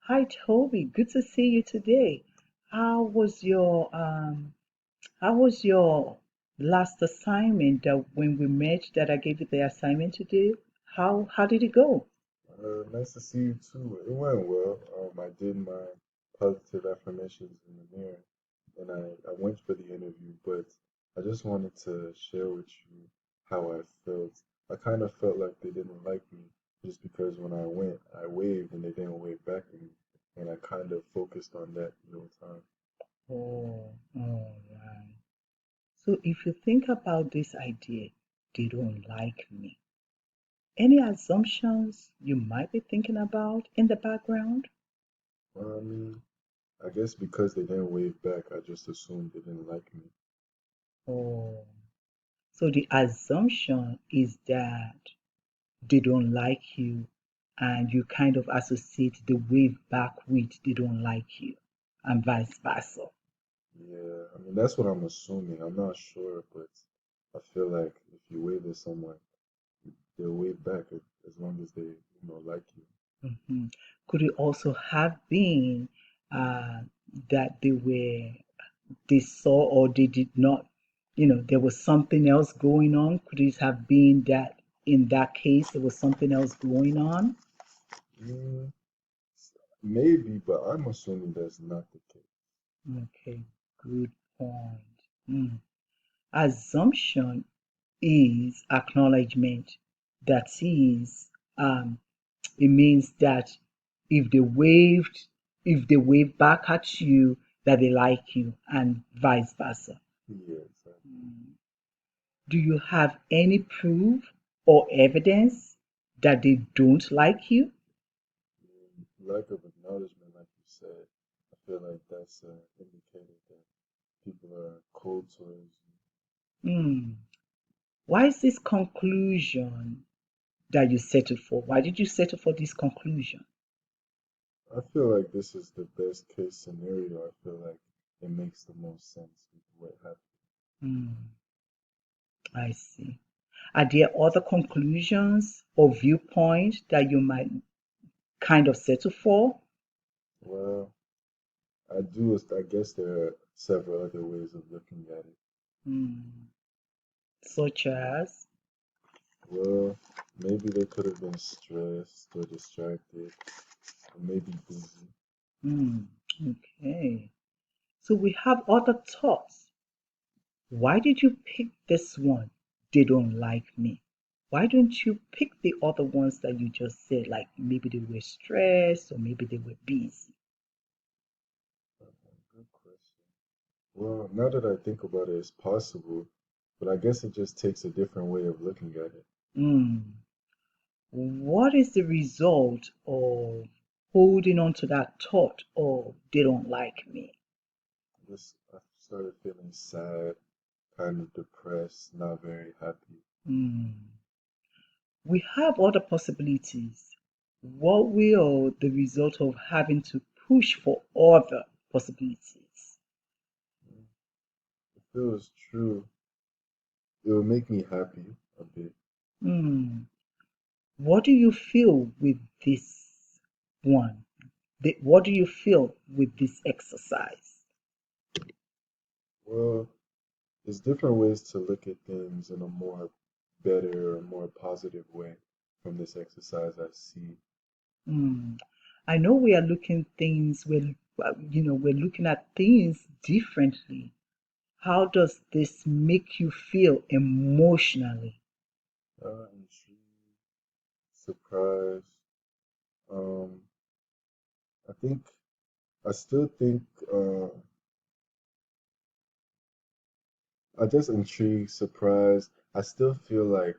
Hi Toby, good to see you today. How was your how was your last assignment that when we met that I gave you the assignment to do? How did it go? Nice to see you too. It went well. I did my positive affirmations in the mirror, and I went for the interview, but I just wanted to share with you how I felt. I kind of felt like they didn't like me just because when I went, I waved and they didn't wave back at me, and I kind of focused on that the whole time. Oh, all right. So if you think about this idea, they don't like me. Any assumptions you might be thinking about in the background? Well, I mean, I guess because they didn't wave back, I just assumed they didn't like me. Oh, so the assumption is that they don't like you and you kind of associate the wave back with they don't like you and vice versa. Yeah, I mean that's what I'm assuming. I'm not sure, but I feel like if you wave at someone, they'll wave back as long as they like you. Mhm. Could it also have been uh, that they saw or they did not, there was something else going on? Could it have been that in that case there was something else going on? Mm, maybe, but I'm assuming that's not the case. Okay, good point. Mm. Assumption is acknowledgement. That is, um, it means that if they waved, if they wave back at you, that they like you, and vice versa. Yeah, exactly. Do you have any proof or evidence that they don't like you? Lack of acknowledgement, like you said, I feel like that's an indicator that people are cold towards Hmm. Why is this conclusion that you settled for? Why did you settle for this conclusion? you. I feel like this is the best case scenario. I feel like it makes the most sense with what happened. Hmm. I see. Are there other conclusions or viewpoints that you might kind of settle for? Well, I guess there are several other ways of looking at it. Hmm. Such as, Well, maybe they could have been stressed or distracted, or maybe busy. hmm, okay. So we have other thoughts. Why did you pick this one? They don't like me. Why don't you pick the other ones that you just said, like maybe they were stressed or maybe they were busy? Good question. Well, now that I think about it, it's possible, but I guess it just takes a different way of looking at it. Hmm. What is the result of holding on to that thought of they don't like me? I started feeling sad, kind of depressed, not very happy. Hmm. We have other possibilities. What will the result of having to push for other possibilities? Mm, it feels true. It will make me happy a bit. Hmm. What do you feel with this one? What do you feel with this exercise? Well, there's different ways to look at things in a more better or more positive way from this exercise I see. Hmm. I know we are looking things, we're looking at things differently. How does this make you feel emotionally? Intrigued, surprised. Um, I think I still think I just intrigued, surprised. I still feel like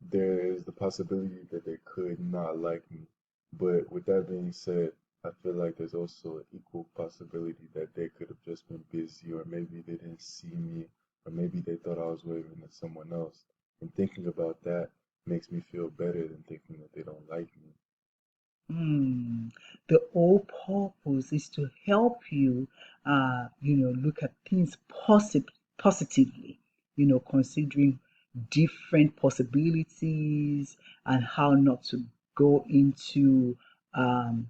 there is the possibility that they could not like me. But with that being said, I feel like there's also an equal possibility that they could have just been busy, or maybe they didn't see me, or maybe they thought I was waving at someone else. And thinking about that makes me feel better than thinking that they don't like me. Hmm. The whole purpose is to help you, look at things positively, considering different possibilities and how not to go into um,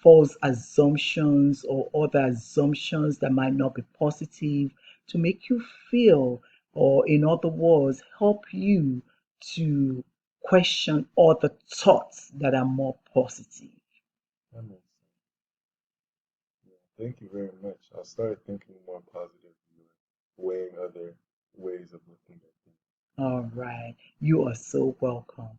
false assumptions or other assumptions that might not be positive to make you feel, or in other words, help you to question other thoughts that are more positive. That makes sense. Yeah. Thank you very much. I'll start thinking more positively, weighing other ways of looking at things. All right. You are so welcome.